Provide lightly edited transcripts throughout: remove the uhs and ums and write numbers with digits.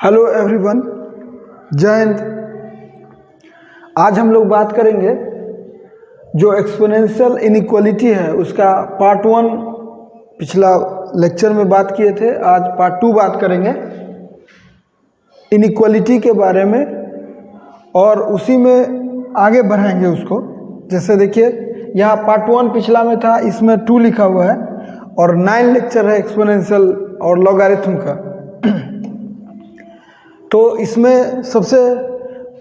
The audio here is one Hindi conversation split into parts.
हेलो एवरीवन, जय हिंद। आज हम लोग बात करेंगे जो एक्सपोनेंशियल इनइक्वालिटी है उसका पार्ट 1 पिछला लेक्चर में बात किए थे। आज पार्ट 2 बात करेंगे इनइक्वालिटी के बारे में और उसी में आगे बढ़ाएंगे उसको। जैसे देखिए यहाँ पार्ट 1 पिछला में था, इसमें 2 लिखा हुआ है और 9 लेक्चर है एक्सपोनेंशियल और लॉगरिथम का। तो इसमें सबसे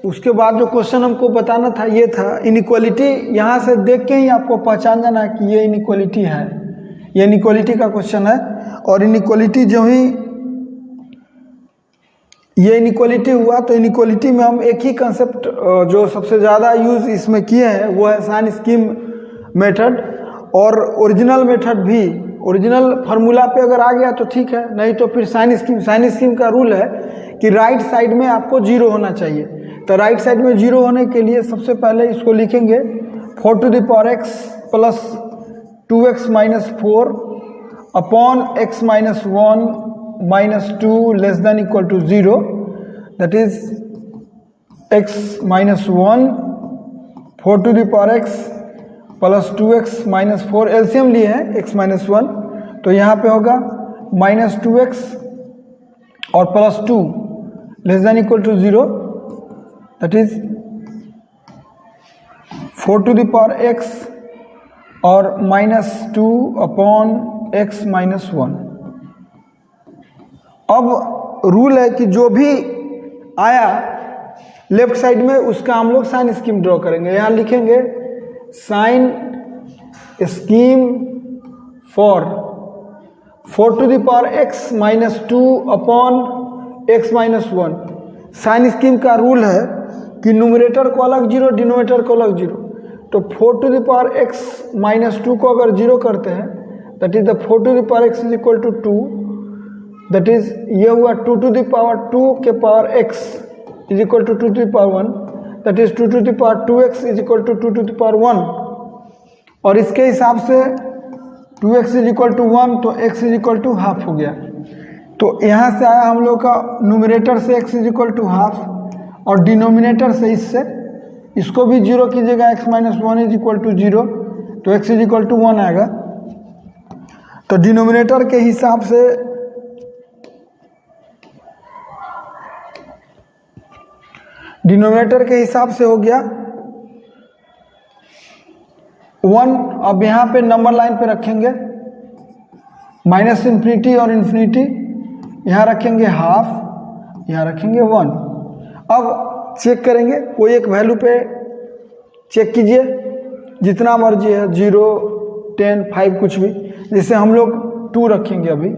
उसके बाद जो क्वेश्चन हमको बताना था ये था इनइक्वालिटी। यहाँ से देख के ही आपको पहचान जाना है कि ये इनइक्वालिटी है, ये इनइक्वालिटी का क्वेश्चन है। और इनइक्वालिटी जो ही ये इनइक्वालिटी हुआ तो इनइक्वालिटी में हम एक ही कंसेप्ट जो सबसे ज़्यादा यूज़ इसमें किए हैं वो है साइन स्कीम मेथड। और ओरिजिनल मेथड भी ओरिजिनल फार्मूला पे अगर आ गया तो ठीक है, नहीं तो फिर साइन स्कीम का रूल है कि राइट साइड में आपको 0 होना चाहिए। तो राइट साइड में 0 होने के लिए सबसे पहले इसको लिखेंगे 4 to the power x plus 2x minus 4 upon x minus 1 minus 2 less than equal to 0, that is x minus 1 4 to the power x plus 2x minus 4, LCM लिए हैं x माइनस 1, तो यहाँ पे होगा माइनस 2x और plus 2 less than equal to 0, that is 4 to the power x और माइनस 2 अपॉन x माइनस 1। अब रूल है कि जो भी आया लेफ्ट साइड में उसका हम लोग साइन स्कीम ड्रॉ करेंगे। यहाँ लिखेंगे sign scheme for 4 to the power x minus 2 upon x minus 1। Sign scheme का रूल है कि न्यूमरेटर को अलग 0, डिनोमिनेटर को अलग 0। तो 4 to the power x minus 2 को अगर 0 करते हैं that is the 4 to the power x is equal to 2, that is ये हुआ 2 to the power 2 के power x is equal to 2 to the power 1, that is 2 to the power 2x is equal to 2 to the power 1। और इसके हिसाब से 2x इज इक्वल टू 1 तो x is equal to half हो गया। तो यहाँ से आया हम लोग का न्यूमरेटर से x is equal to half और डिनोमिनेटर से इससे इसको भी 0 कीजिएगा, x minus 1 is equal to 0 तो x इज इक्वल टू 1 आएगा। तो डिनोमिनेटर के हिसाब से हो गया 1। अब यहाँ पे नंबर लाइन पे रखेंगे माइनस इन्फिनिटी और इन्फिनिटी, यहाँ रखेंगे हाफ, यहाँ रखेंगे 1। अब चेक करेंगे, कोई एक वैल्यू पे चेक कीजिए जितना मर्जी है, 0, 10, 5 कुछ भी। जैसे हम लोग 2 रखेंगे, अभी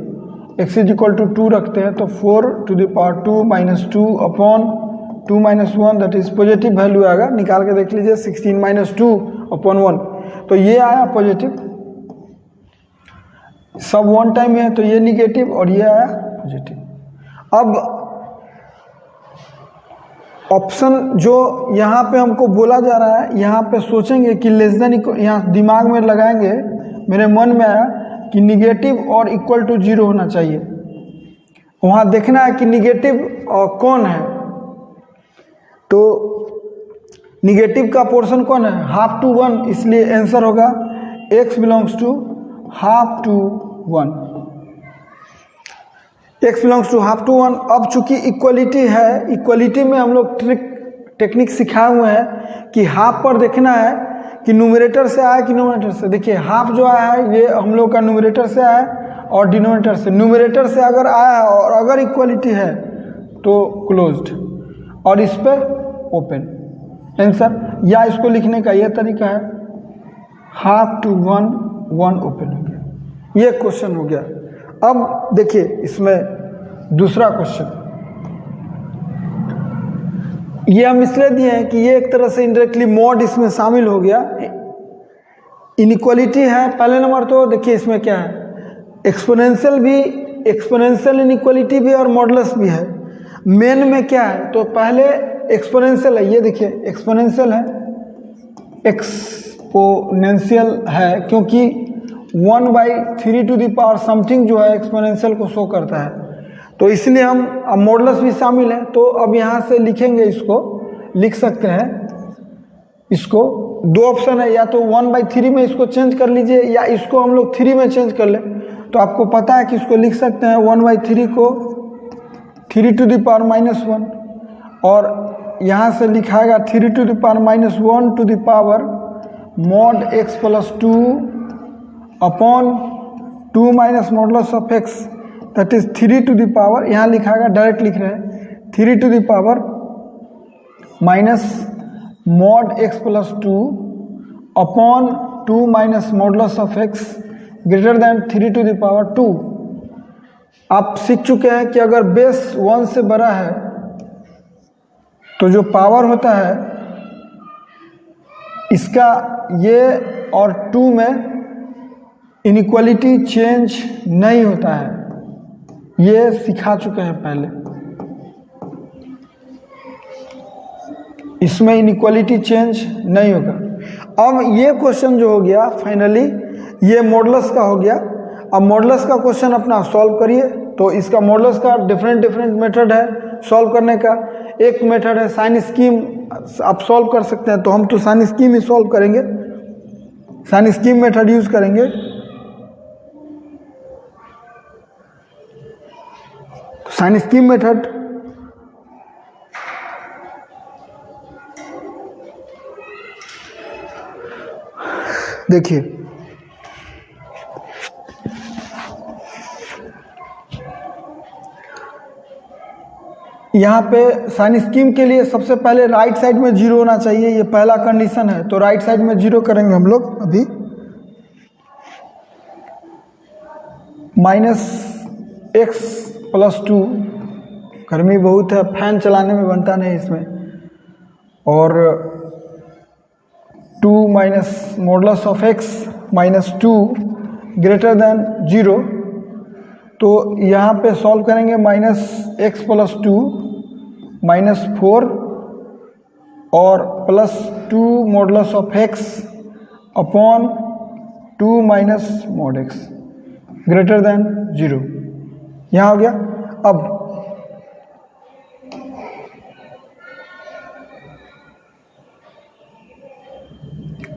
x इज इक्वल टू 2 रखते हैं तो 4 to the power 2 minus 2 upon 2 minus 1, that is positive value आएगा। निकाल के देख लीजिए 16 माइनस 2 अपॉन 1, तो ये आया पॉजिटिव। सब 1 टाइम है तो ये निगेटिव और ये आया पॉजिटिव। अब ऑप्शन जो यहाँ पे हमको बोला जा रहा है, यहाँ पे सोचेंगे कि लेस देन, यहाँ दिमाग में लगाएंगे, मेरे मन में आया कि निगेटिव और इक्वल टू 0 होना चाहिए। वहाँ देखना है कि निगेटिव कौन है, तो निगेटिव का पोर्शन कौन है, हाफ टू 1, इसलिए आंसर होगा x belongs to half to 1, x belongs to half to 1। अब चूंकि इक्वलिटी है, इक्वलिटी में हम लोग टेक्निक सिखाए हुए हैं कि हाफ पर देखना है कि न्यूमरेटर से आया कि डिनोमिनेटर से। देखिए हाफ जो आया है ये हम लोग का न्यूमरेटर से आया है और डिनोमिनेटर से। न्यूमरेटर से अगर आया है और अगर इक्वलिटी है तो क्लोज्ड और इस पर ओपन आंसर। या इसको लिखने का यह तरीका है हाफ टू 1, 1 ओपन हो गया। ये क्वेश्चन हो गया। अब देखिए इसमें दूसरा क्वेश्चन, ये हम इसलिए दिए हैं कि ये एक तरह से इनडायरेक्टली मॉड इसमें शामिल हो गया। इनइक्वालिटी है पहले नंबर, तो देखिए इसमें क्या है, एक्सपोनेंशियल भी, एक्सपोनेंशियल इनइक्वालिटी भी और मॉडुलस भी है। मेन में क्या है, तो पहले एक्सपोनेंशियल है, ये देखिए एक्सपोनेंशियल है, एक्सपोनेंशियल है क्योंकि 1/3 to the power समथिंग जो है एक्सपोनेंशियल को शो करता है। तो इसलिए हम अब मॉडुलस भी शामिल है। तो अब यहाँ से लिखेंगे, इसको लिख सकते हैं। इसको दो ऑप्शन है, या तो 1/3 में इसको चेंज कर लीजिए, या इसको हम लोग 3 में चेंज कर ले। तो आपको पता है कि इसको लिख सकते हैं 1/3 को 3 to the power -1, और यहाँ से लिखाएगा 3 to the power -1 to the power mod x plus 2 upon 2 minus modulus of x, that is 3 to the power, यहाँ लिखाएगा, डायरेक्ट लिख रहे हैं 3 to the power minus mod x plus 2 upon 2 minus modulus of x greater than 3 to the power 2। आप सीख चुके हैं कि अगर बेस 1 से बड़ा है तो जो पावर होता है इसका ये और 2 में इनइक्वालिटी चेंज नहीं होता है, ये सिखा चुके हैं पहले। इसमें इनइक्वालिटी चेंज नहीं होगा। अब ये क्वेश्चन जो हो गया फाइनली, ये मॉडुलस का हो गया। अब मॉडुलस का क्वेश्चन अपना सॉल्व करिए। तो इसका मॉडुलस का डिफरेंट मेथड है सॉल्व करने का। एक मेथड है साइन स्कीम, आप सॉल्व कर सकते हैं। तो हम तो साइन स्कीम ही सॉल्व करेंगे, साइन स्कीम मेथड यूज करेंगे। साइन स्कीम मेथड देखिए, यहाँ पे साइन स्कीम के लिए सबसे पहले राइट साइड में 0 होना चाहिए, ये पहला कंडीशन है। तो राइट साइड में 0 करेंगे हम लोग। अभी -x + 2, गर्मी बहुत है, फैन चलाने में बनता नहीं इसमें, और 2 minus modulus of x minus 2 greater than 0। तो यहाँ पे सॉल्व करेंगे -x + 2 -4 और +2 modulus of x upon 2 minus mod x greater than 0। यहाँ हो गया।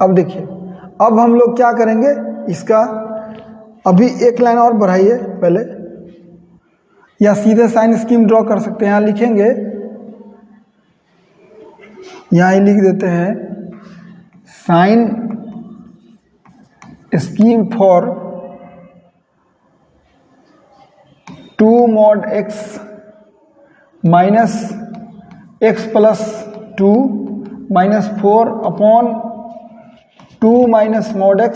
अब देखिए, अब हम लोग क्या करेंगे, इसका अभी एक लाइन और बढ़ाइए पहले, या सीधे साइन स्कीम ड्रॉ कर सकते हैं। यहाँ लिखेंगे, यहाँ ही लिख देते हैं sign scheme for 2 mod x minus x plus 2 minus 4 upon 2 minus mod x।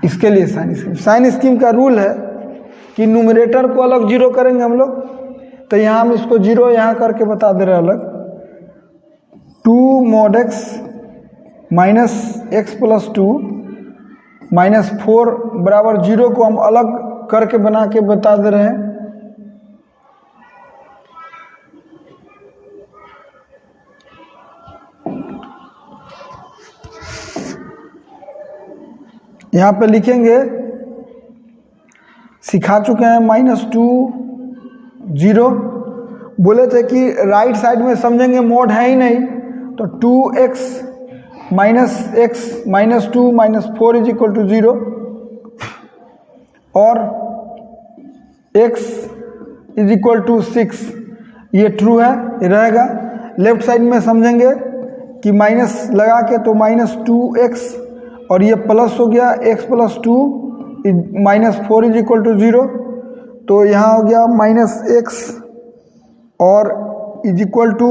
इसके लिए साइन स्कीम का रूल है कि न्यूमरेटर को अलग 0 करेंगे हम लोग। तो यहाँ हम इसको 0 यहाँ करके बता दे रहे हैं अलग। 2 mod x minus x plus 2 minus 4 बराबर 0 को हम अलग करके बना के बता दे रहे हैं। यहाँ पे लिखेंगे, सिखा चुके हैं -2 0। बोले थे कि राइट साइड में समझेंगे मोड है ही नहीं, तो 2x minus x minus 2 minus 4 is equal to 0, और x is equal to 6, ये ट्रू है, ये रहेगा। लेफ्ट साइड में समझेंगे कि माइनस लगा के, तो -2x और ये प्लस हो गया x plus 2 -4 is equal to 0। तो यहाँ हो गया -x और is equal to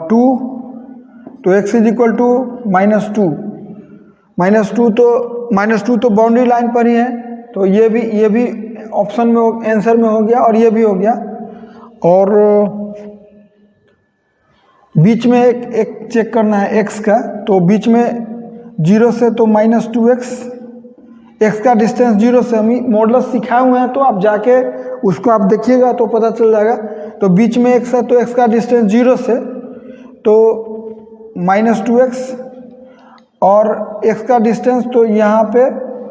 2, तो x is equal to -2। -2 तो बाउंड्री लाइन पर ही है, तो ये भी ऑप्शन में आंसर में हो गया, और ये भी हो गया। और बीच में एक चेक करना है x का, तो बीच में 0 से तो -2x, x का डिस्टेंस 0 से, हम मॉडुलस सिखाए हुए हैं, तो आप जाके उसको आप देखिएगा तो पता चल जाएगा। तो बीच में x है, तो x का डिस्टेंस 0 से तो -2x, और x का डिस्टेंस तो यहाँ पे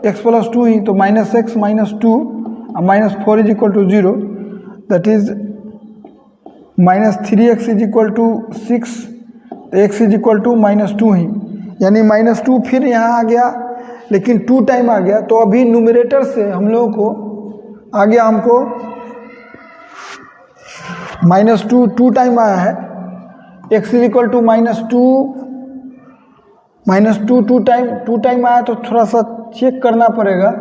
x plus 2 ही, तो -x -2 -4 is equal to 0, that is -3x is equal to 6, तो x इज इक्वल टू -2 ही, यानी -2 फिर यहाँ आ गया, लेकिन 2 टाइम आ गया। तो अभी न्यूमरेटर से हम लोगों को आ गया, हमको -2 टाइम आया है, x is equal to -2 to time आया, तो थोड़ा सा चेक करना पड़ेगा।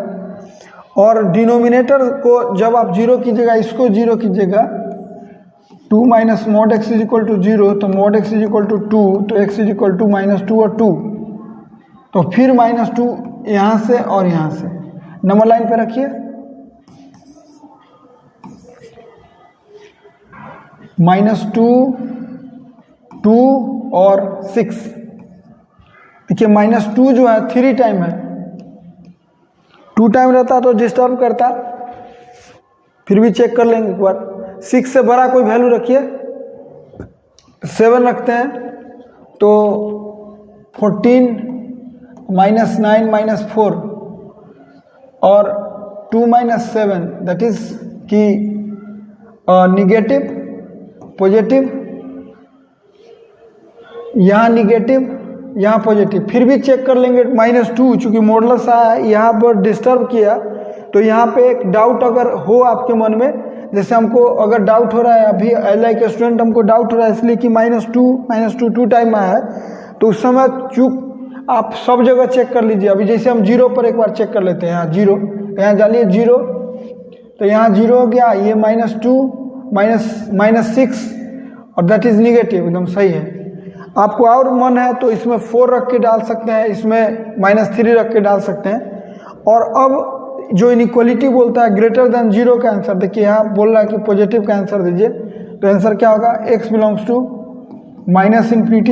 और डिनोमिनेटर को जब आप 0 कीजिएगा, इसको 0 कीजिएगा, 2 minus mod x is equal to 0, तो mod x is equal to 2, तो x इज इक्वल टू -2 और 2, तो फिर -2 यहाँ से और यहाँ से। नंबर लाइन पे रखिए, -2, 2 और 6। देखिए -2 जो है 3 टाइम है, 2 टाइम रहता तो डिस्टर्ब करता, फिर भी चेक कर लेंगे एक बार। 6 से बड़ा कोई वैल्यू रखिए, 7 रखते हैं, तो 14 -9 -4 और 2 - 7, दैट इज कि निगेटिव पॉजिटिव, यहाँ निगेटिव यहाँ पॉजिटिव, फिर भी चेक कर लेंगे। -2 चूँकि मॉडुलस आया है, यहाँ पर डिस्टर्ब किया, तो यहाँ पे एक डाउट अगर हो आपके मन में, जैसे हमको अगर डाउट हो रहा है, अभी लाइक स्टूडेंट हमको डाउट हो रहा है इसलिए कि -2 टाइम आया है, तो उस समय चूक आप सब जगह चेक कर लीजिए। अभी जैसे हम 0 पर एक बार चेक कर लेते हैं, यहाँ 0, यहाँ डालिए 0, तो यहाँ 0 हो गया, ये -2 -6 और दैट इज निगेटिव, एकदम सही है। आपको और मन है तो इसमें 4 रख के डाल सकते हैं, इसमें -3 रख के डाल सकते हैं। और अब जो इनइक्वालिटी बोलता है ग्रेटर देन 0 का आंसर, देखिए यहाँ बोल रहा है कि पॉजिटिव का आंसर दीजिए, तो आंसर क्या होगा, x बिलोंग्स टू -∞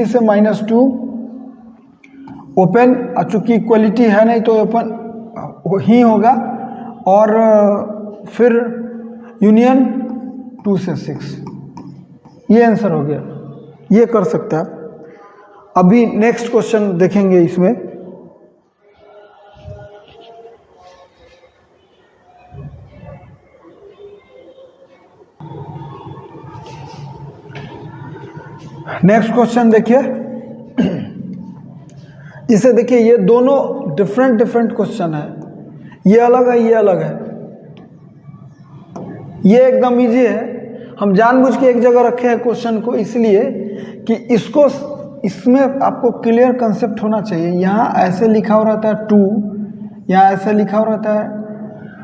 से -2 ओपन, चूँकि इक्वलिटी है नहीं तो ओपन ही होगा, और फिर यूनियन 2 से 6, ये आंसर हो गया। ये कर सकते हैं आप। अभी नेक्स्ट क्वेश्चन देखेंगे इसमें। नेक्स्ट क्वेश्चन देखिए, इसे देखिए, ये दोनों डिफरेंट क्वेश्चन है, ये अलग है, ये अलग है। ये एकदम इजी है, हम जानबूझ के एक जगह रखे हैं क्वेश्चन को, इसलिए कि इसको इसमें आपको क्लियर कंसेप्ट होना चाहिए। यहाँ ऐसे लिखा हो रहता है 2, यहाँ ऐसे लिखा हो रहता है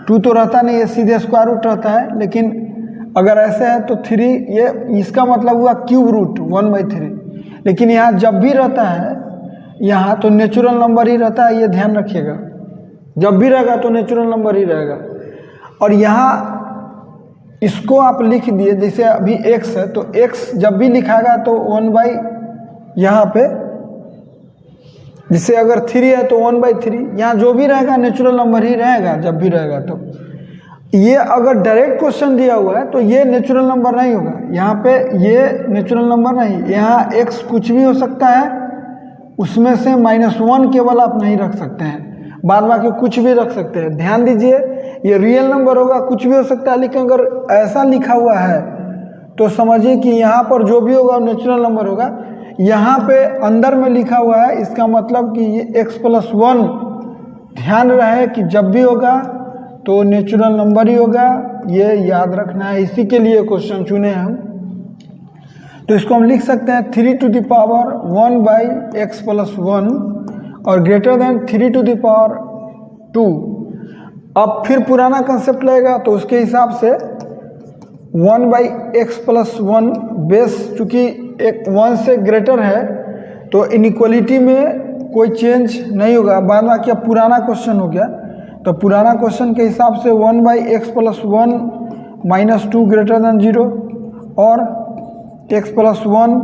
2, तो रहता नहीं है, सीधे स्क्वायर रूट रहता है, लेकिन अगर ऐसे है तो 3, ये इसका मतलब हुआ क्यूब रूट 1/3। लेकिन यहाँ जब भी रहता है यहाँ तो नेचुरल नंबर ही रहता है, ये ध्यान रखिएगा, जब भी रहेगा तो नेचुरल नंबर ही रहेगा। और यहाँ इसको आप लिख दिए, जैसे अभी x है, तो x जब भी लिखाएगा तो 1/, यहाँ पे जैसे अगर 3 है तो 1/3, यहाँ जो भी रहेगा नेचुरल नंबर ही रहेगा जब भी रहेगा। तो ये अगर डायरेक्ट क्वेश्चन दिया हुआ है तो ये नेचुरल नंबर नहीं होगा, यहाँ पे ये नेचुरल नंबर नहीं, यहाँ x कुछ भी हो सकता है, उसमें से -1 केवल आप नहीं रख सकते हैं, बाद बाकी कुछ भी रख सकते हैं। ध्यान दीजिए, ये रियल नंबर होगा, कुछ भी हो सकता है, लेकिन अगर ऐसा लिखा हुआ है तो समझिए कि यहाँ पर जो भी होगा नेचुरल नंबर होगा। यहाँ पे अंदर में लिखा हुआ है, इसका मतलब कि ये x+1, ध्यान रहे कि जब भी होगा तो नेचुरल नंबर ही होगा, ये याद रखना है, इसी के लिए क्वेश्चन चुने हम। तो इसको हम लिख सकते हैं 3⁴ और ग्रेटर देन 3⁴ अब फिर पुराना कंसेप्ट लगेगा, तो उसके हिसाब से 1/x+1 बेस, चूँकि एक 1 से ग्रेटर है तो इनइक्वालिटी में कोई चेंज नहीं होगा। बाद में क्या पुराना क्वेश्चन हो गया, तो पुराना क्वेश्चन के हिसाब से 1/x+1 -2 ग्रेटर देन 0 और x+1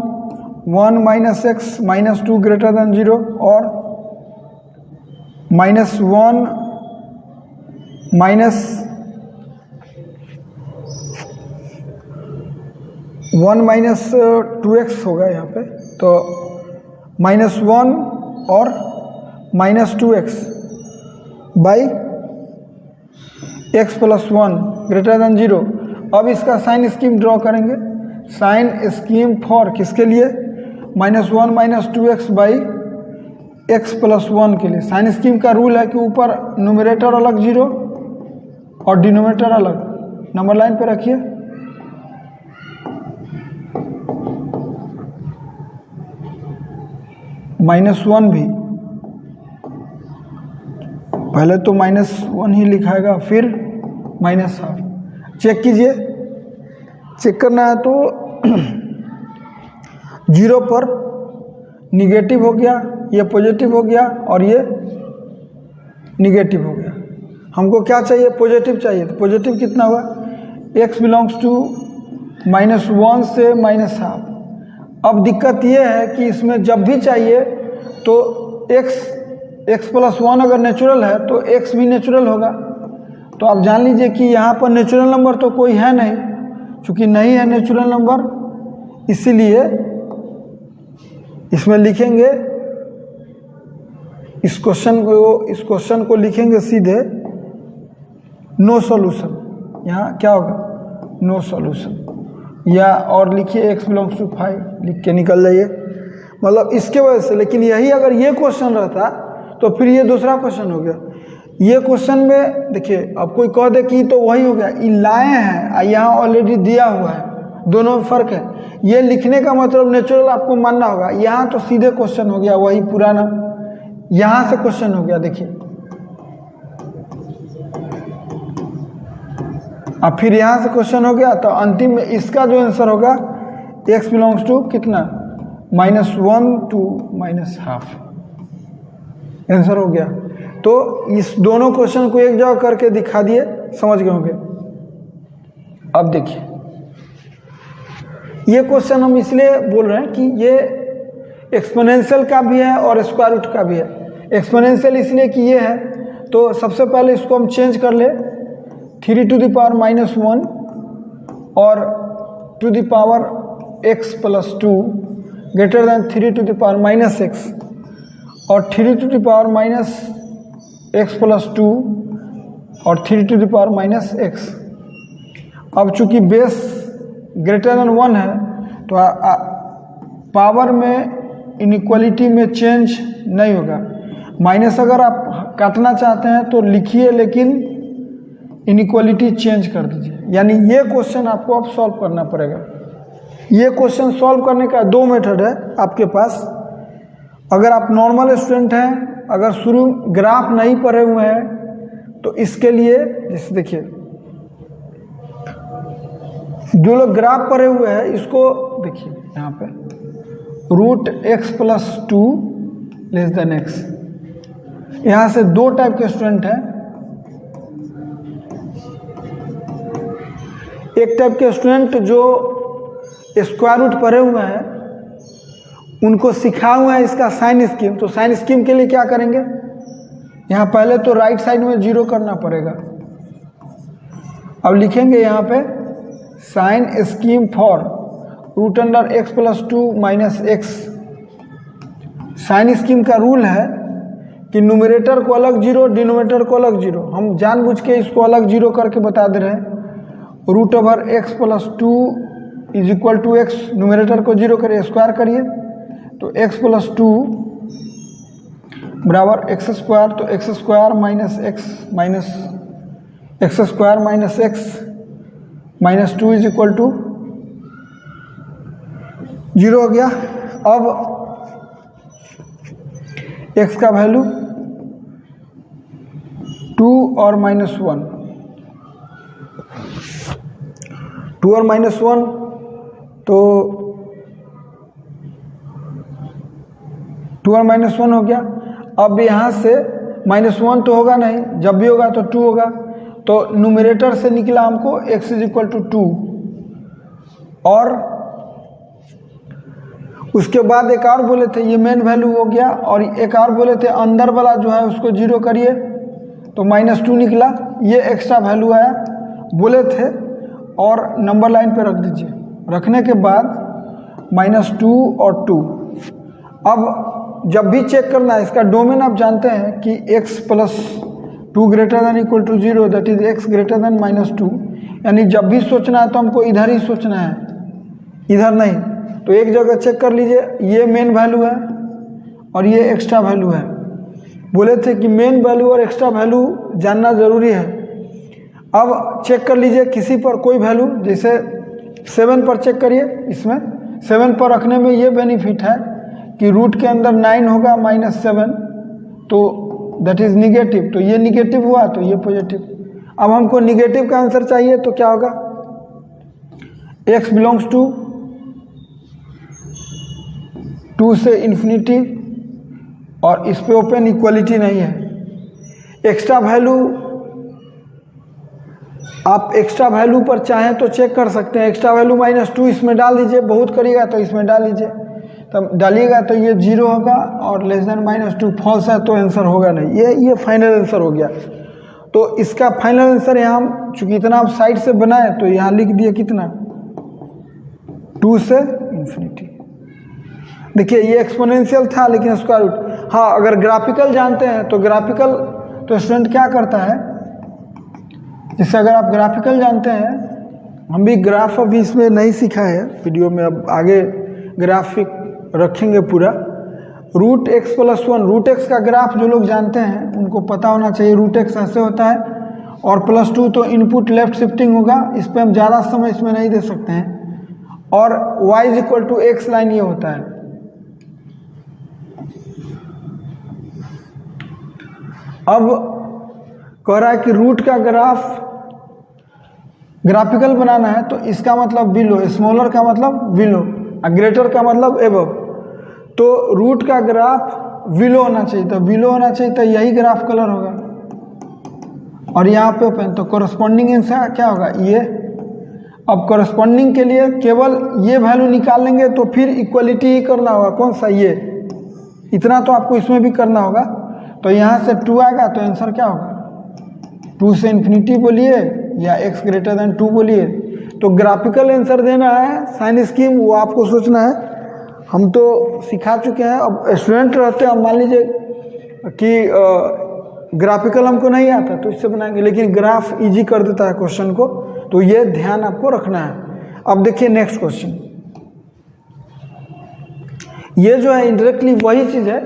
1 - x -2 ग्रेटर देन 0 और -1 -2x होगा यहाँ पे, तो -1 और -2x by x plus 1 greater than 0। अब इसका साइन स्कीम ड्रॉ करेंगे। साइन स्कीम फॉर किसके लिए? -1 minus 2x by x plus 1 के लिए। साइन स्कीम का रूल है कि ऊपर न्यूमरेटर अलग 0 और डिनोमिनेटर अलग। नंबर लाइन पे रखिए। -1 भी पहले तो -1 ही लिखाएगा, फिर -12। चेक कीजिए, चेक करना है तो 0 पर निगेटिव हो गया, ये पॉजिटिव हो गया और ये निगेटिव हो गया। हमको क्या चाहिए? पॉजिटिव चाहिए। तो पॉजिटिव कितना हुआ? x बिलोंग्स टू -1 से -12। अब दिक्कत ये है कि इसमें जब भी चाहिए तो x प्लस 1 अगर नेचुरल है तो x भी नेचुरल होगा। तो आप जान लीजिए कि यहाँ पर नेचुरल नंबर तो कोई है नहीं। चूँकि नहीं है नेचुरल नंबर, इसीलिए इसमें लिखेंगे इस क्वेश्चन को लिखेंगे सीधे नो सॉल्यूशन। यहाँ क्या होगा? No solution. या और लिखिए x बिलोंग्स टू 5 लिख के निकल जाइए। मतलब इसके वजह से। लेकिन यही अगर ये क्वेश्चन रहता तो फिर ये दूसरा क्वेश्चन हो गया। ये क्वेश्चन में देखिए, अब कोई कह दे कि तो वही हो गया, ये लाए हैं, यहाँ ऑलरेडी दिया हुआ है, दोनों में फ़र्क है। ये लिखने का मतलब नेचुरल आपको मानना होगा। यहाँ तो सीधे क्वेश्चन हो गया वही पुराना, यहाँ से क्वेश्चन हो गया। देखिए अब फिर यहाँ से क्वेश्चन हो गया, तो अंतिम में इसका जो आंसर होगा x बिलोंग्स टू कितना? -1 टू -12 आंसर हो गया। तो इस दोनों क्वेश्चन को एक जगह करके दिखा दिए, समझ गए होंगे। अब देखिए, ये क्वेश्चन हम इसलिए बोल रहे हैं कि ये एक्सपोनेंशियल का भी है और स्क्वायर रूट का भी है। एक्सपोनेंशियल इसलिए कि ये है, तो सबसे पहले इसको हम चेंज कर ले, 3 टू द पावर -1 और to the power x plus 2 greater than 3 to the power -x और 3 to the power -x plus 2 और 3 टू द पावर -x। अब चूंकि बेस ग्रेटर देन 1 है तो पावर में इनइक्वालिटी में चेंज नहीं होगा। माइनस अगर आप काटना चाहते हैं तो लिखिए, लेकिन इनइक्वालिटी चेंज कर दीजिए। यानी ये क्वेश्चन आपको अब सॉल्व करना पड़ेगा। ये क्वेश्चन सॉल्व करने का 2 मेथड है आपके पास। अगर आप नॉर्मल स्टूडेंट हैं, अगर शुरू ग्राफ नहीं पढ़े हुए हैं, तो इसके लिए जैसे देखिए, जो लोग ग्राफ पढ़े हुए हैं इसको देखिए, यहाँ पे √x plus 2 less then x। यहाँ से 2 टाइप के स्टूडेंट हैं। एक टाइप के स्टूडेंट जो स्क्वायर रूट पढ़े हुए हैं, उनको सिखा हुआ है इसका साइन स्कीम। तो साइन स्कीम के लिए क्या करेंगे? यहाँ पहले तो राइट साइड में 0 करना पड़ेगा। अब लिखेंगे यहाँ पे sign scheme for √x plus 2 -x। Sign scheme का रूल है कि न्यूमरेटर को अलग 0, डिनोमिनेटर को अलग 0। हम जानबूझ के इसको अलग 0 करके बता दे रहे हैं। √x plus 2 is equal to x, numerator को 0 करिए, स्क्वायर करिए, तो x प्लस 2 बराबर x स्क्वायर, तो x square minus x square minus x minus 2 is equal to 0 हो गया। अब x का वैल्यू 2 और -1, 2 और -1, तो 2 और -1 हो गया। अब यहाँ से -1 तो होगा नहीं, जब भी होगा तो 2 होगा। तो न्यूमरेटर से निकला हमको x इज इक्वल टू 2, और उसके बाद एक और बोले थे, ये मेन वैल्यू हो गया, और एक और बोले थे अंदर वाला जो है उसको 0 करिए, तो -2 निकला। ये एक्स्ट्रा वैल्यू आया बोले थे, और नंबर लाइन पे रख दीजिए। रखने के बाद -2 और 2। अब जब भी चेक करना है, इसका डोमेन आप जानते हैं कि x plus 2 greater than equal to 0 that is x greater than -2, यानी जब भी सोचना है तो हमको इधर ही सोचना है, इधर नहीं। तो एक जगह चेक कर लीजिए, ये मेन वैल्यू है और ये एक्स्ट्रा वैल्यू है। बोले थे कि मेन वैल्यू और एक्स्ट्रा वैल्यू जानना ज़रूरी है। अब चेक कर लीजिए किसी पर कोई वैल्यू, जैसे 7 पर चेक करिए। इसमें 7 पर रखने में ये बेनिफिट है कि रूट के अंदर 9 होगा -7, तो दैट इज़ निगेटिव, तो ये निगेटिव हुआ तो ये पॉजिटिव। अब हमको निगेटिव का आंसर चाहिए तो क्या होगा, x बिलोंग्स टू 2 से इन्फिनिटी, और इस पे ओपन इक्वलिटी नहीं है। एक्स्ट्रा वैल्यू, आप एक्स्ट्रा वैल्यू पर चाहें तो चेक कर सकते हैं। एक्स्ट्रा वैल्यू -2 इसमें डाल दीजिए, बहुत करिएगा तो इसमें डाल दीजिए, तब डालिएगा तो ये 0 होगा, और लेस देन -2 फॉल्स है तो आंसर होगा नहीं। ये फाइनल आंसर हो गया। तो इसका फाइनल आंसर यहाँ हम चूँकि इतना आप साइड से बनाए तो यहाँ लिख दिए कितना, 2 से इन्फिनिटी। देखिए ये एक्सपोनेंशियल था लेकिन स्क्वायर रूट। हाँ, अगर ग्राफिकल जानते हैं तो ग्राफिकल तो स्टूडेंट क्या करता है, जैसे अगर आप ग्राफिकल जानते हैं, हम भी ग्राफ अभी इसमें नहीं सीखा है वीडियो में, अब आगे ग्राफिक रखेंगे पूरा। Root X plus 1, root X का ग्राफ जो लोग जानते हैं उनको पता होना चाहिए। रूट एक्स ऐसे होता है, और +2 तो इनपुट लेफ्ट शिफ्टिंग होगा, इस पर हम ज़्यादा समय इसमें नहीं दे सकते हैं। और y = x लाइन ये होता है। अब कह रहा है कि रूट का ग्राफिकल बनाना है, तो इसका मतलब बिलो, स्मॉलर का मतलब बिलो, ग्रेटर का मतलब एबव। तो रूट का ग्राफ बिलो होना चाहिए, तो बिलो होना चाहिए, तो यही ग्राफ कलर होगा। और यहाँ पे ओपन, तो कोरस्पॉन्डिंग आंसर क्या होगा, ये। अब कोरस्पॉन्डिंग के लिए केवल ये वैल्यू निकाल लेंगे तो फिर इक्वलिटी ही करना होगा। कौन सा, ये। इतना तो आपको इसमें भी करना होगा। तो यहाँ से 2 आएगा तो आंसर क्या होगा, 2 से इन्फिनिटी बोलिए या x ग्रेटर देन 2 बोलिए। तो ग्राफिकल आंसर देना है, साइन स्कीम वो आपको सोचना है। हम तो सिखा चुके हैं। अब स्टूडेंट रहते हैं, अब मान लीजिए कि ग्राफिकल हमको नहीं आता तो इससे बनाएंगे, लेकिन ग्राफ इजी कर देता है क्वेश्चन को, तो ये ध्यान आपको रखना है। अब देखिए नेक्स्ट क्वेश्चन, ये जो है इंडायरेक्टली वही चीज़ है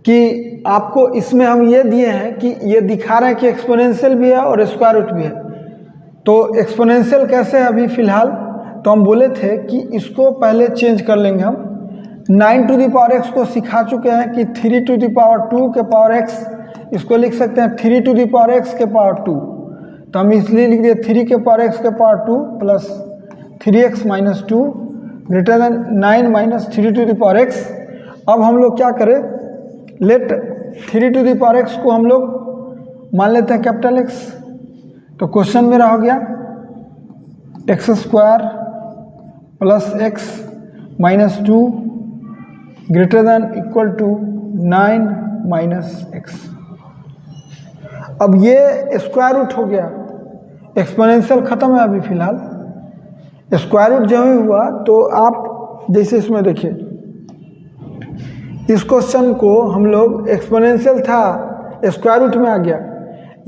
कि आपको इसमें हम ये दिए हैं कि ये दिखा रहे हैं कि एक्सपोनेंशियल भी है और स्क्वायर रूट भी है। तो एक्सपोनेंशियल कैसे है अभी फ़िलहाल, तो हम बोले थे कि इसको पहले चेंज कर लेंगे हम। 9⁻x को सिखा चुके हैं कि 3⁻2 के पावर x, इसको लिख सकते हैं 3⁻x के पावर 2। तो हम इसलिए लिख दिए 3 के पावर x के power 2 plus 3x - 2 greater then 9 - 3⁻x। अब हम लोग क्या करें, लेट 3⁻x को हम लोग मान लेते हैं कैपिटल X। तो क्वेश्चन मेरा हो गया x² + x - 2 greater than equal to 9 - x। अब ये स्क्वायर रूट हो गया, एक्सपोनेंशियल ख़त्म है अभी फ़िलहाल। स्क्वायर रूट जब ही हुआ तो आप जैसे इसमें देखिए, इस क्वेश्चन को हम लोग एक्सपोनेंशियल था, स्क्वायर रूट में आ गया।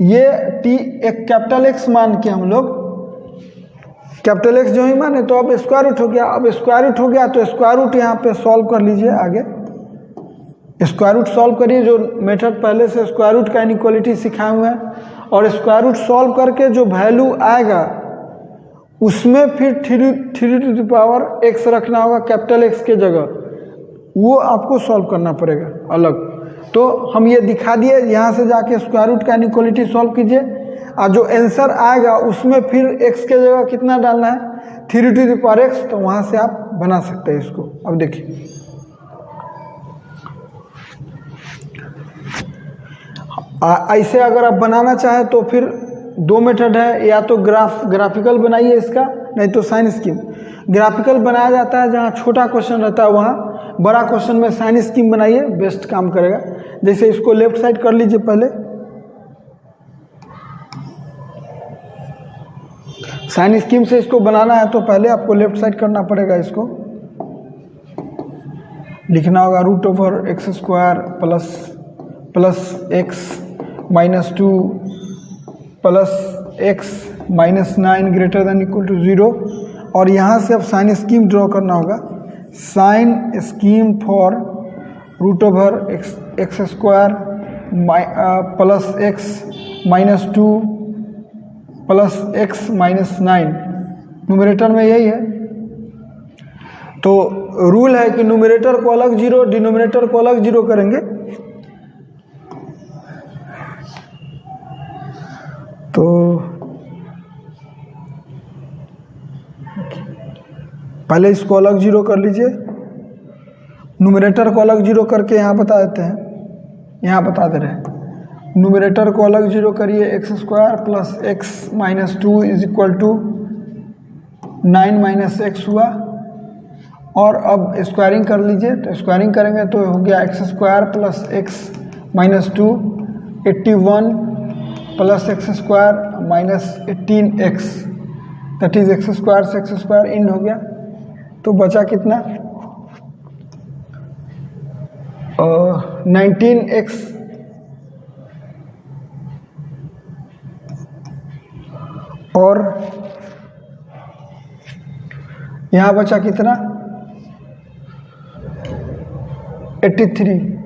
ये एक कैपिटल X मान के हम लोग कैपिटल X जो ही माने तो अब स्क्वायर रूट हो गया। अब स्क्वायर रूट हो गया तो स्क्वायर रूट यहाँ पे सॉल्व कर लीजिए। आगे स्क्वायर रूट सॉल्व करिए, जो मेथड पहले से स्क्वायर रूट का इनइक्वालिटी सिखाए हुए हैं, और स्क्वायर रूट सॉल्व करके जो वैल्यू आएगा उसमें फिर 3⁻x रखना होगा कैपिटल X के जगह, वो आपको सॉल्व करना पड़ेगा अलग। तो हम ये दिखा दिए, यहाँ से जाके स्क्वायर रूट का इनइक्वालिटी सॉल्व कीजिए, और जो आंसर आएगा उसमें फिर x के जगह कितना डालना है, 3⁻x। तो वहाँ से आप बना सकते हैं इसको। अब देखिए ऐसे अगर आप बनाना चाहें तो फिर 2 मेथड है, या तो ग्राफिकल बनाइए इसका, नहीं तो साइन स्कीम। ग्राफिकल बनाया जाता है जहाँ छोटा क्वेश्चन रहता है, वहाँ बड़ा क्वेश्चन में साइन स्कीम बनाइए, बेस्ट काम करेगा। जैसे इसको लेफ्ट साइड कर लीजिए पहले, साइन स्कीम से इसको बनाना है तो पहले आपको लेफ्ट साइड करना पड़ेगा। इसको लिखना होगा √x² + x -2 plus x -9 greater than equal to 0। और यहाँ से अब साइन स्कीम ड्रॉ करना होगा। Sign scheme for √x² plus x -2 plus x -9, numerator में यही है। तो रूल है कि न्यूमरेटर को अलग 0, डिनोमिनेटर को अलग 0 करेंगे। तो पहले इसको अलग 0 कर लीजिए, न्यूमरेटर को अलग 0 करके यहाँ बता देते हैं, यहाँ बता दे रहे हैं। न्यूमरेटर को अलग 0 करिए, x² plus x -2 is equal to 9 - x हुआ। और अब स्क्वायरिंग कर लीजिए, तो स्क्वायरिंग करेंगे तो हो गया x² plus x -2 81 plus x² minus 18x, that is x² से x² इन हो गया। तो बचा कितना 19x और यहाँ बचा कितना 83।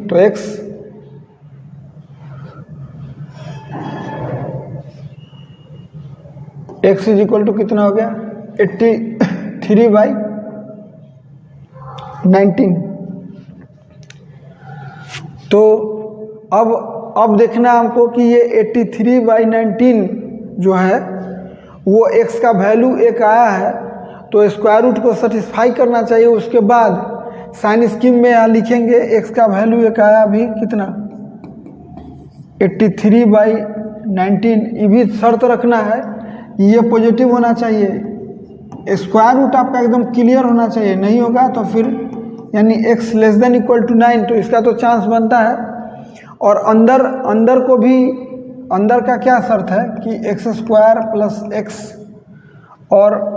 तो x इज इक्वल टू कितना हो गया 83/19। तो अब देखना हमको कि ये 83/19 जो है वो x का वैल्यू एक आया है, तो स्क्वायर रूट को सेटिस्फाई करना चाहिए। उसके बाद साइन स्कीम में यहाँ लिखेंगे x का वैल्यू एक आया अभी कितना 83/19। ये भी शर्त रखना है, ये पॉजिटिव होना चाहिए, स्क्वायर रूट आपका एकदम क्लियर होना चाहिए, नहीं होगा तो फिर यानी x less than equal to 9, तो इसका तो चांस बनता है। और अंदर को भी, अंदर का क्या शर्त है कि x² प्लस x और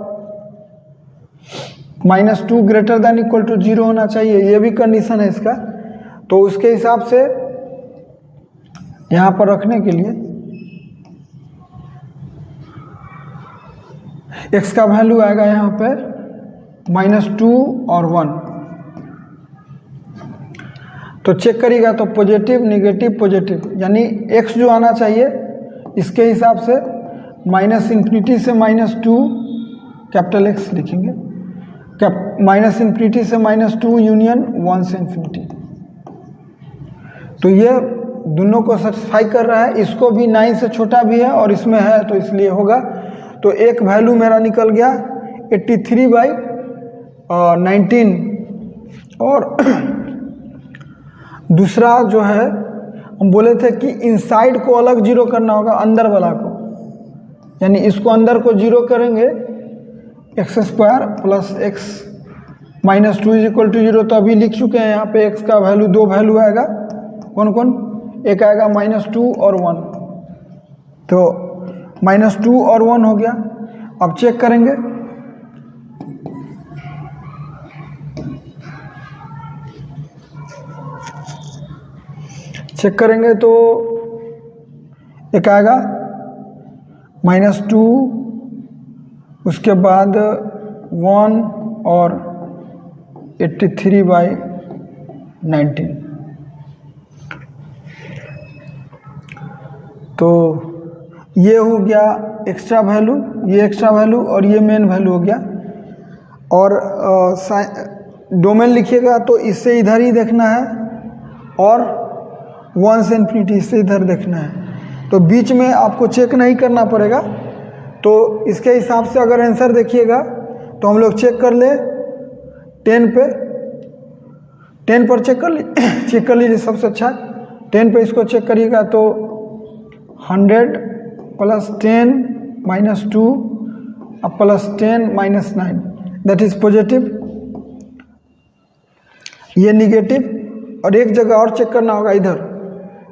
-2 ग्रेटर देन इक्वल टू 0 होना चाहिए, ये भी कंडीशन है इसका। तो उसके हिसाब से यहाँ पर रखने के लिए x का वैल्यू आएगा यहाँ पे -2 और 1। तो चेक करिएगा तो पॉजिटिव नेगेटिव पॉजिटिव, यानी x जो आना चाहिए इसके हिसाब से -∞ से -2 कैपिटल X लिखेंगे, -∞ से -2 यूनियन 1 से ∞। तो ये दोनों को सेटिस्फाई कर रहा है, इसको भी 9 से छोटा भी है और इसमें है तो इसलिए होगा। तो एक वैल्यू मेरा निकल गया 83/19 और दूसरा जो है हम बोले थे कि इनसाइड को अलग 0 करना होगा, अंदर वाला को, यानी इसको अंदर को 0 करेंगे x² plus x -2 is equal to 0। तो अभी लिख चुके हैं यहाँ पे x का वैल्यू, दो वैल्यू आएगा, कौन कौन, एक आएगा -2 और 1, तो -2 और 1 हो गया। अब चेक करेंगे तो एक आएगा -2, उसके बाद 1 और 83/19। तो ये हो गया एक्स्ट्रा वैल्यू, ये एक्स्ट्रा वैल्यू और ये मेन वैल्यू हो गया। और डोमेन लिखिएगा तो इससे इधर ही देखना है और 1 से ∞ इससे इधर देखना है, तो बीच में आपको चेक नहीं करना पड़ेगा। तो इसके हिसाब से अगर आंसर देखिएगा तो हम लोग चेक कर ले 10 पर चेक कर लीजिए सबसे अच्छा। 10 पे इसको चेक करिएगा तो 100 plus 10 -2 plus 10 -9, that is positive, ये निगेटिव। और एक जगह और चेक करना होगा,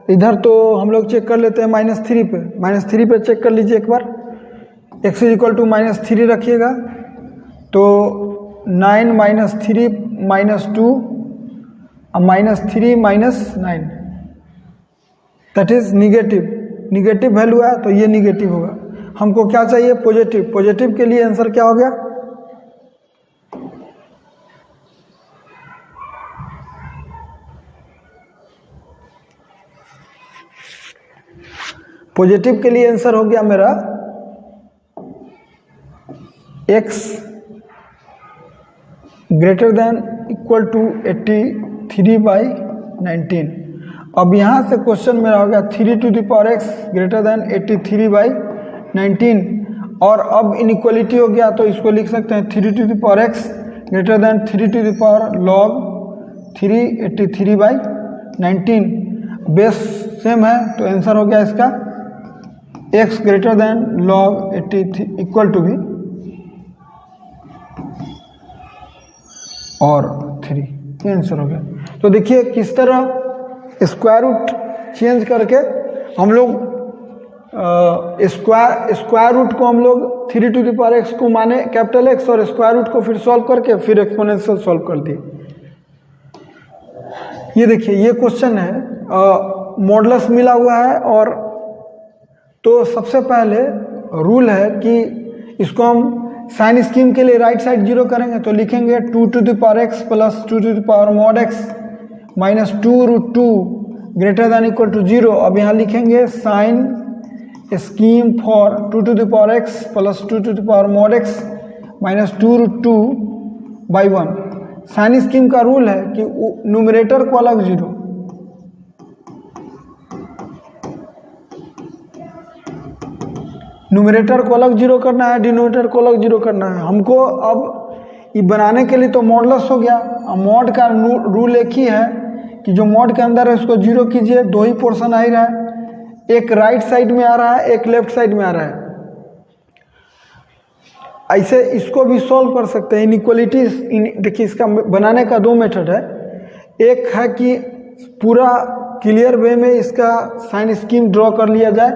इधर तो हम लोग चेक कर लेते हैं -3 पे, -3 पे चेक कर लीजिए एक बार, x इक्वल टू -3 रखिएगा तो 9 - 3 - 2 -3 - 9 दैट इज निगेटिव वैल्यू है तो ये निगेटिव होगा। हमको क्या चाहिए? पॉजिटिव के लिए आंसर क्या हो गया? पॉजिटिव के लिए आंसर हो गया मेरा x greater than equal to 83/19। अब यहाँ से क्वेश्चन मेरा हो गया 3x ग्रेटर देन 83/19 और अब इनइक्वलिटी हो गया तो इसको लिख सकते हैं 3x greater than 3 log 3 83/19। Base same है तो आंसर हो गया इसका x greater than log 83 equal to भी और 3, ये आंसर हो गया। तो देखिए किस तरह स्क्वायर रूट चेंज करके हम लोग स्क्वायर रूट को हम लोग 3x को माने कैपिटल X और स्क्वायर रूट को फिर सॉल्व करके फिर एक्सपोनेंशियल सॉल्व कर दिए। ये देखिए ये क्वेश्चन है, मॉडुलस मिला हुआ है और तो सबसे पहले रूल है कि इसको हम साइन स्कीम के लिए राइट साइड 0 करेंगे तो लिखेंगे 2x plus 2x minus 2√2 greater than equal to 0। अब यहाँ लिखेंगे sign scheme for 2x plus 2x minus 2√2/1। Sign scheme का रूल है कि न्यूमरेटर को अलग 0, न्यूमरेटर को अलग 0 करना है, डिनोमिनेटर को अलग 0 करना है। हमको अब ये बनाने के लिए तो मॉडुलस हो गया। मॉड का रूल एक ही है कि जो मॉड के अंदर है उसको 0 कीजिए, 2 ही पोर्शन आ ही रहा है, एक राइट साइड में आ रहा है एक लेफ्ट साइड में आ रहा है। ऐसे इसको भी सॉल्व कर सकते हैं इनइक्वलिटीज। देखिए इसका बनाने का 2 मेथड है। एक है कि पूरा क्लियर वे में इसका साइन स्कीम ड्रॉ कर लिया जाए,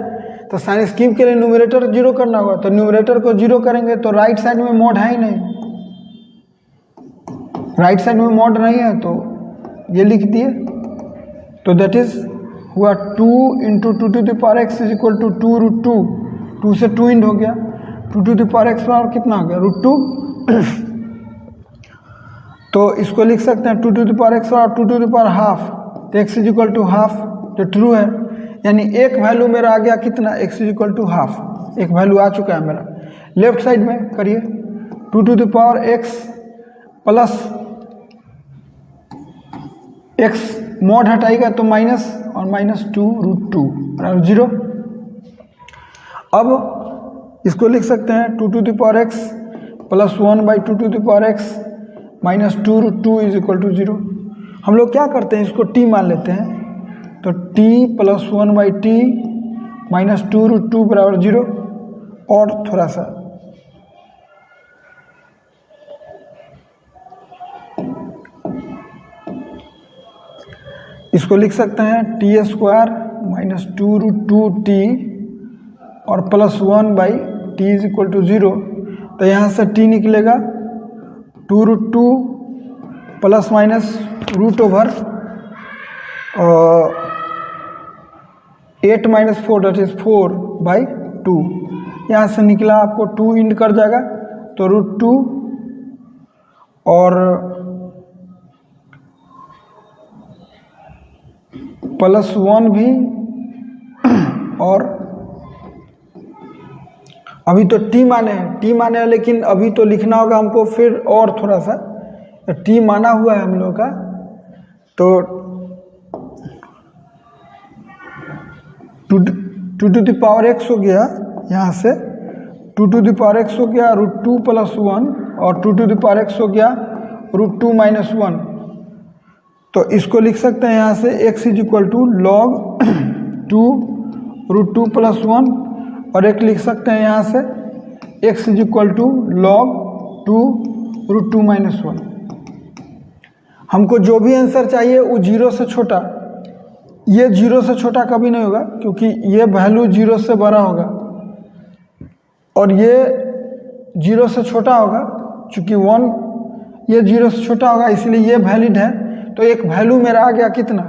तो साइन स्कीम के लिए न्यूमरेटर 0 करना होगा, तो न्यूमरेटर को 0 करेंगे तो राइट साइड में मॉड है ही नहीं, राइट साइड में मॉड नहीं है तो ये लिख दिए। तो दैट इज हुआ 2 × 2x इज इक्वल टू 2√2, 2 से 2 इंड हो गया, 2x और कितना हो गया √2। तो इसको लिख सकते हैं 2x और 2½ तो x is equal to half, जो ट्रू है, यानी एक वैल्यू मेरा आ गया कितना x is equal to half, एक वैल्यू आ चुका है मेरा। लेफ्ट साइड में करिए 2x प्लस x मॉड हटाएगा तो माइनस और माइनस 2√2 बराबर 0। अब इसको लिख सकते हैं 2x plus 1/2x minus 2√2 is equal to 0। हम लोग क्या करते हैं, इसको t मान लेते हैं, तो t प्लस 1/t माइनस 2√2 बराबर 0। और थोड़ा सा इसको लिख सकते हैं t² माइनस 2√2t और plus 1/t is equal to 0। तो यहाँ से t निकलेगा 2√2 प्लस माइनस रूट ओवर 8 - 4 दैट इज 4/2। यहाँ से निकला आपको 2 इंड कर जाएगा तो √2 और प्लस 1 भी, और अभी तो t माने हैं लेकिन अभी तो लिखना होगा हमको फिर और थोड़ा सा, t माना हुआ है हम लोग का, तो 2x हो गया, यहाँ से 2x हो गया √2 + 1 और 2x हो गया √2 - 1। तो इसको लिख सकते हैं यहाँ से x is equal to log 2 √2 + 1 और एक लिख सकते हैं यहाँ से x is equal to log 2 √2 - 1। हमको जो भी आंसर चाहिए वो 0 से छोटा, ये 0 से छोटा कभी नहीं होगा क्योंकि ये वैल्यू 0 से बड़ा होगा। और ये 0 से छोटा होगा, चूँकि 1 ये 0 से छोटा होगा इसलिए ये वैलिड है। तो एक वैल्यू मेरा आ गया कितना,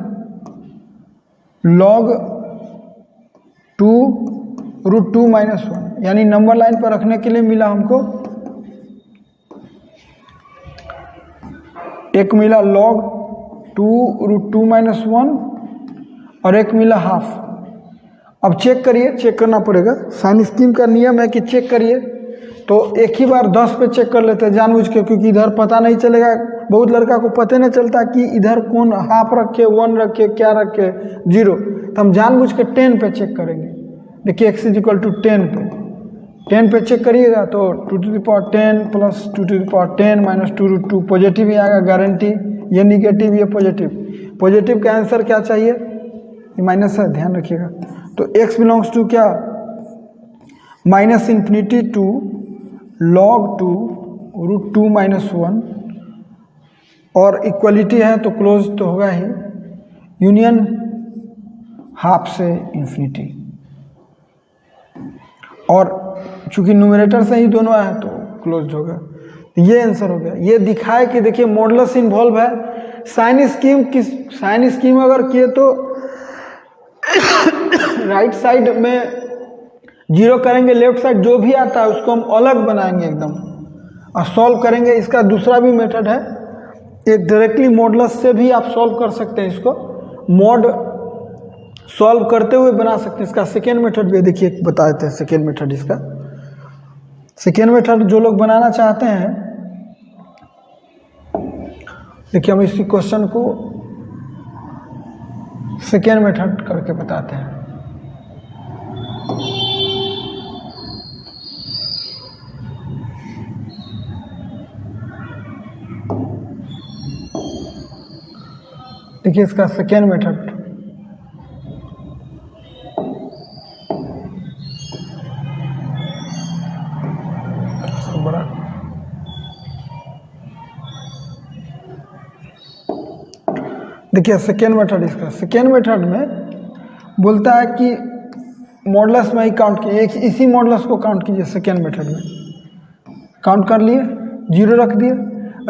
log 2√2 - 1, यानी नंबर लाइन पर रखने के लिए मिला हमको, एक मिला log 2√2 - 1 और एक मिला हाफ। अब चेक करिए, चेक करना पड़ेगा, साइन स्कीम का नियम है कि चेक करिए। तो एक ही बार 10 पे चेक कर लेते हैं जानबूझ के, क्योंकि इधर पता नहीं चलेगा, बहुत लड़का को पता नहीं चलता कि इधर कौन हाफ रखे, 1 रखे, क्या रखे, 0। तो हम जानबूझ के 10 पे चेक करेंगे। देखिए x = 10 पे, 10 पे चेक करिएगा तो 2⁻10 + 2⁻10 - 2√2 पॉजिटिव ही आएगा गारंटी, ये निगेटिव ये पॉजिटिव। पॉजिटिव का आंसर क्या चाहिए, ये माइनस है, ध्यान रखिएगा। तो x बिलोंग्स टू क्या, -∞ टू log 2√2 - 1, और इक्वलिटी है तो क्लोज तो होगा ही, यूनियन हाफ से इन्फिनिटी। और चूंकि न्यूमरेटर से ही दोनों आए तो क्लोज होगा। ये आंसर हो गया। ये दिखाए कि देखिए मॉडुलस इन्वॉल्व है। साइन स्कीम अगर किए तो राइट साइड में 0 करेंगे, लेफ्ट साइड जो भी आता है उसको हम अलग बनाएंगे एकदम और सॉल्व करेंगे। इसका दूसरा भी मेथड है, एक डायरेक्टली मॉडुलस से भी आप सॉल्व कर सकते हैं, इसको मॉड सॉल्व करते हुए बना सकते हैं। इसका सेकेंड मेथड भी देखिए, बता देते हैं सेकेंड मेथड। इसका सेकेंड मेथड जो लोग बनाना चाहते हैं, देखिए हम इसी क्वेश्चन को सेकेंड मेथड करके बताते हैं। देखिए इसका सेकेंड मेथड, बड़ा देखिए सेकेंड मेथड। इसका सेकेंड मेथड में बोलता है कि मॉडुलस में ही काउंट कीजिए, इसी मॉडुलस को काउंट कीजिए। सेकेंड मेथड में काउंट कर लिए, 0 रख दिए।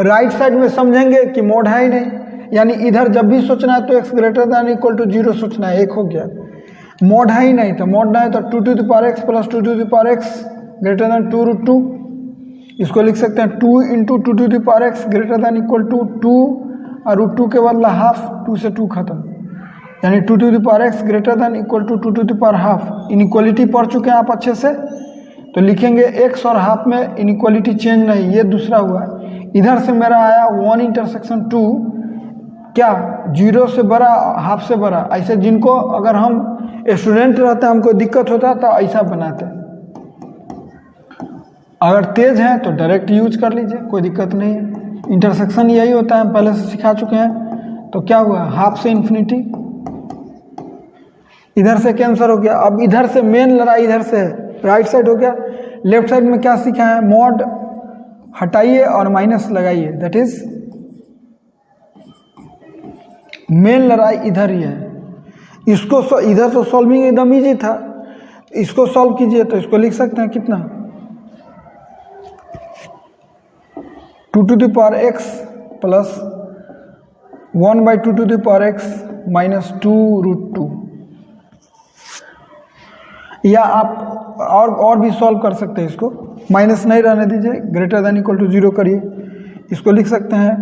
राइट साइड में समझेंगे कि मॉड है ही नहीं, यानी इधर जब भी सोचना है तो x > 0 सोचना है, 1 हो गया। मॉड है ही नहीं, तो मॉड नहीं तो 2⁻x + 2⁻x > 2√2। इसको लिख सकते हैं 2 × 2⁻x > 2 और √2 के बदला हाफ, 2 से 2 खत्म, यानी 2⁻x > 2½ इनइक्वलिटी पढ़ चुके हैं आप अच्छे से। तो लिखेंगे x और हाफ में इनइक्वलिटी चेंज नहीं, ये दूसरा हुआ। इधर से मेरा आया 1∩2, क्या 0 से बड़ा हाफ से बड़ा। ऐसे जिनको अगर हम स्टूडेंट रहते हमको दिक्कत होता तो ऐसा बनाते। अगर तेज है तो डायरेक्ट यूज कर लीजिए, कोई दिक्कत नहीं है। इंटरसेक्शन यही होता है, हम पहले से सिखा चुके हैं। तो क्या हुआ, हाफ से इन्फिनिटी, इधर से कैंसर हो गया। अब इधर से मेन लड़ाई इधर से है, राइट साइड हो गया। लेफ्ट साइड में क्या सीखा है, मॉड हटाइए और माइनस लगाइए, दैट इज मेन लड़ाई इधर ही है। इसको इधर तो सॉल्विंग एकदम ईजी था, इसको सॉल्व कीजिए तो इसको लिख सकते हैं कितना, 2⁻x + 1/2⁻x - 2√2। या आप और भी सॉल्व कर सकते हैं, इसको माइनस नहीं रहने दीजिए, > 0 करिए। इसको लिख सकते हैं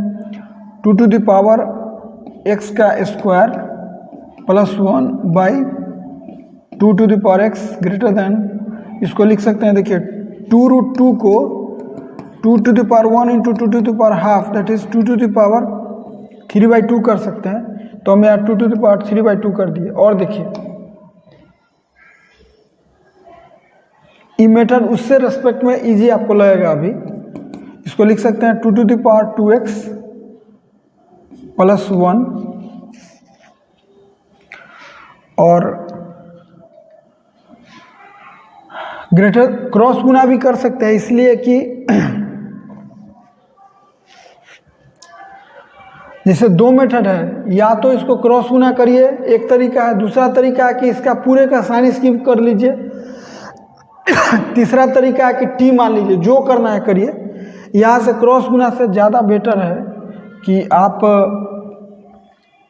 2⁻x² + 1/2⁻x इसको लिख सकते हैं। देखिए 2√2 को 2⁻1 × 2⁻½ दैट इज 2⁻3/2 कर सकते हैं। तो हम यहाँ 2⁻3/2 कर दिए। और देखिए ये मेथड उससे रेस्पेक्ट में इजी आपको लगेगा। अभी इसको लिख सकते हैं 2⁻2x + 1 और ग्रेटर क्रॉस गुना भी कर सकते हैं, इसलिए कि जैसे 2 मेथड है, या तो इसको क्रॉस गुना करिए, एक तरीका है। दूसरा तरीका है कि इसका पूरे का साइन स्कीम कर लीजिए। तीसरा तरीका है कि टी मान लीजिए, जो करना है करिए। यहाँ से क्रॉस गुना से ज़्यादा बेटर है कि आप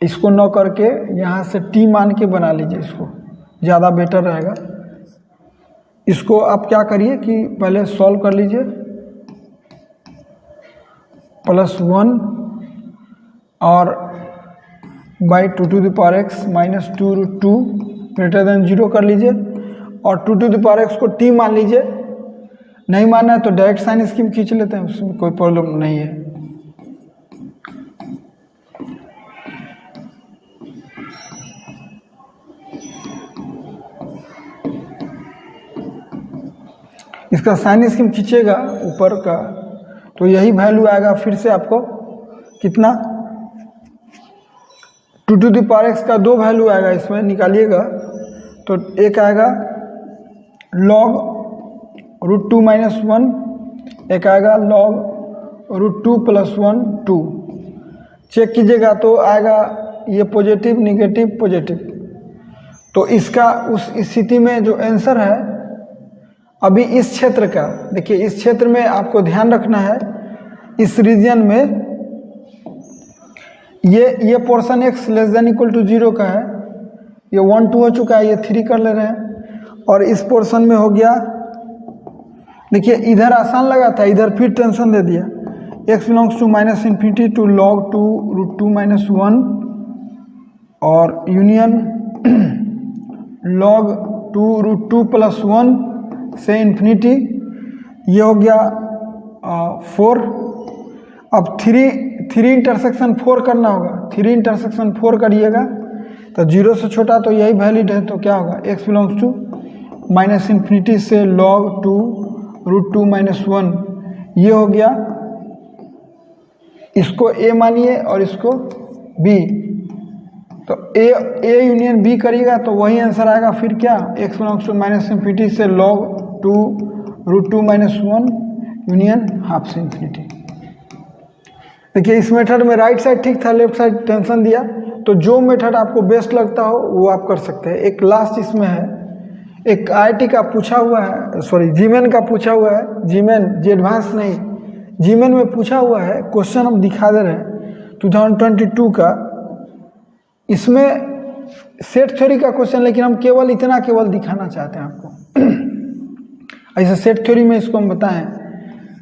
इसको न करके यहाँ से टी मान के बना लीजिए, इसको ज़्यादा बेटर रहेगा। इसको आप क्या करिए कि पहले सॉल्व कर लीजिए। +1 और by 2⁻x minus 2√2 greater than 0 कर लीजिए और 2⁻x को t मान लीजिए। नहीं मानना है तो डायरेक्ट साइन स्कीम खींच लेते हैं, उसमें कोई प्रॉब्लम नहीं है। इसका साइन स्कीम खींचेगा ऊपर का तो यही वैल्यू आएगा। फिर से आपको कितना 2⁻x का 2 वैल्यू आएगा, इसमें निकालिएगा तो एक आएगा log √2 - 1, एक आएगा log √2 + 1 2। चेक कीजिएगा तो आएगा ये पॉजिटिव निगेटिव पॉजिटिव। तो इसका उस स्थिति में जो आंसर है अभी इस क्षेत्र का, देखिए इस क्षेत्र में आपको ध्यान रखना है, इस रीजन में ये पोर्शन x < 0 का है, ये 1 2 हो चुका है, ये 3 कर ले रहे हैं। और इस पोर्शन में हो गया, देखिए इधर आसान लगा था, इधर फिर टेंशन दे दिया। x belongs to -∞ to log 2 √2 - 1 और यूनियन log 2 √2 + 1 से इन्फिनिटी, ये हो गया 4। अब 3 इंटरसेक्शन 4 करना होगा, 3 इंटरसेक्शन 4 करिएगा तो 0 से छोटा तो यही वैलिड है, तो क्या होगा x बिलोंग्स टू -∞ से log 2 √2 - 1, ये हो गया। इसको a मानिए और इसको b, तो a यूनियन b करिएगा तो वही आंसर आएगा। फिर क्या x बिलोंग्स टू -∞ से log 2 √2 - 1 यूनियन हाफ से इन्फिनिटी। देखिए इस मेथड में राइट साइड ठीक था, लेफ्ट साइड टेंशन दिया। तो जो मेथड आपको बेस्ट लगता हो वो आप कर सकते हैं। एक लास्ट इसमें है, एक IIT का पूछा हुआ है, सॉरी जीमेन का पूछा हुआ है, जीमेन जी एडवांस नहीं, जीमेन में पूछा हुआ है क्वेश्चन, हम दिखा दे रहे हैं 2022 का। इसमें सेट थ्योरी का क्वेश्चन, लेकिन हम केवल दिखाना चाहते हैं आपको। ऐसे सेट थ्योरी में इसको हम बताएं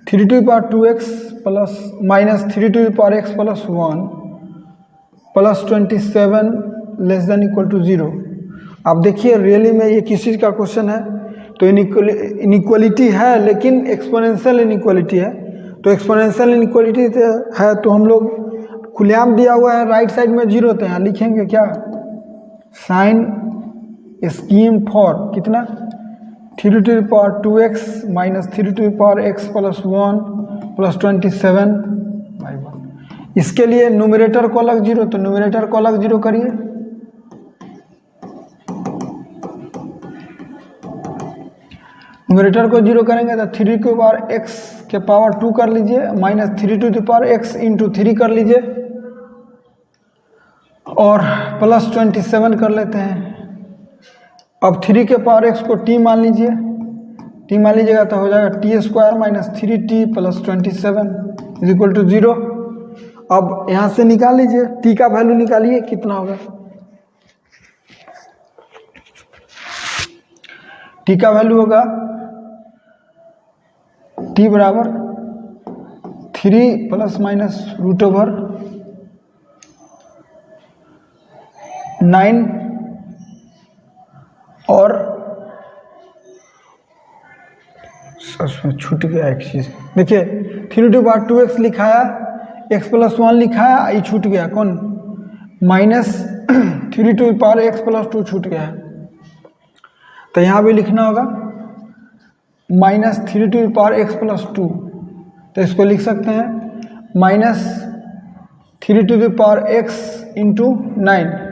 3⁻2x प्लस -3⁻x + 1 + 27 < 0। आप देखिए रियली में ये किस चीज़ का क्वेश्चन है, तो इनइक्वलिटी है लेकिन एक्सपोनेंशियल इनइक्वलिटी है। तो एक्सपोनेंशियल इनइक्वलिटी है तो हम लोग खुलेआम दिया हुआ है राइट साइड में 0, तो यहाँ लिखेंगे क्या, साइन स्कीम फॉर कितना 3⁻2x - 3⁻x + 1 + 27/1। इसके लिए न्यूमरेटर को अलग 0, तो न्यूमरेटर को अलग 0 करिए। न्यूमरेटर को 0 करेंगे तो 3⁻x के पावर 2 कर लीजिए, -3⁻x × 3 कर लीजिए और + 27 कर लेते हैं। अब 3 के पावर x को t मान लीजिए, t मान लीजिएगा तो हो जाएगा t² - 3t + 27 = 0। अब यहाँ से निकाल लीजिए, t का वैल्यू निकालिए कितना होगा। t का वैल्यू होगा t बराबर 3 ± √9 और उसमें छूट गया एक चीज़, देखिए 3⁻2x लिखाया, x + 1 लिखाया, ये छूट गया कौन, -3⁻x + 2 छूट गया। तो यहाँ भी लिखना होगा -3⁻x + 2, तो इसको लिख सकते हैं -3⁻x × 9।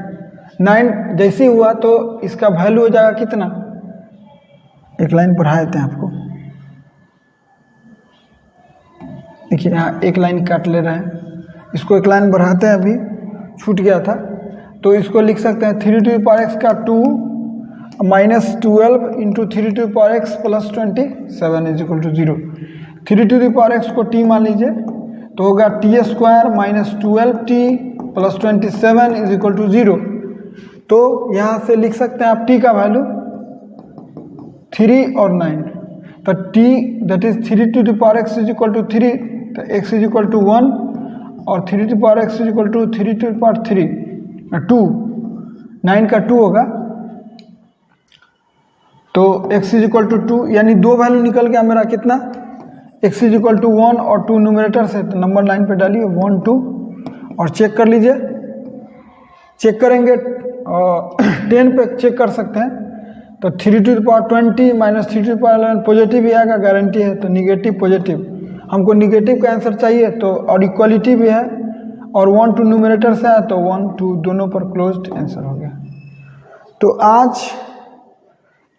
9 जैसे हुआ तो इसका वैल्यू हो जाएगा कितना, एक लाइन बढ़ा देते हैं आपको, देखिए यहाँ एक लाइन काट ले रहे हैं, इसको एक लाइन बढ़ाते हैं, अभी छूट गया था। तो इसको लिख सकते हैं 3⁻x का 2 -12 into 3^x + 27 is equal to 0। 3^x को t मान लीजिए तो होगा t² - 12t + 27 is equal to 0। तो यहाँ से लिख सकते हैं आप t का वैल्यू 3 और 9, तो t that is 3^x is equal to 3, तो x इज इक्वल टू 1 और 3^x इज इक्वल टू 3^3 2, 9 का 2 होगा, तो x इज इक्वल टू 2, यानी दो वैल्यू निकल गया मेरा कितना, x इज इक्वल टू 1 और 2 न्यूमरेटर से, तो नंबर लाइन पे डालिए 1 2 और चेक कर लीजिए। चेक करेंगे 10 पे चेक कर सकते हैं, तो 3^20 - 3^11 पॉजिटिव ही आएगा, गारंटी है, तो निगेटिव पॉजिटिव, हमको निगेटिव का आंसर चाहिए, तो और इक्वलिटी भी है और 1 2 न्यूमरेटर से है, तो 1 2 दोनों पर क्लोज्ड आंसर हो गया। तो आज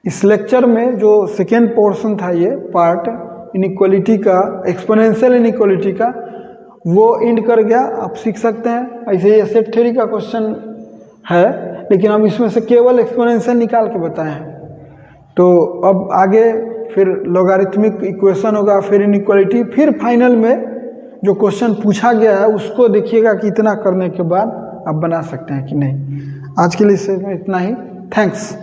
इस लेक्चर में जो सेकेंड पोर्शन था, ये पार्ट इनइक्वालिटी का, एक्सपोनेंशियल इनइक्वालिटी का, वो एंड कर गया। आप सीख सकते हैं, ऐसे ये सेट थ्योरी का क्वेश्चन है, लेकिन हम इसमें से केवल एक्सपोनेंशियल निकाल के बताए हैं। तो अब आगे फिर लॉगरिथमिक इक्वेशन होगा, फिर इनइक्वालिटी, फिर फाइनल में जो क्वेश्चन पूछा गया है उसको देखिएगा कि इतना करने के बाद आप बना सकते हैं कि नहीं। आज के लिए सिर्फ इतना ही, थैंक्स।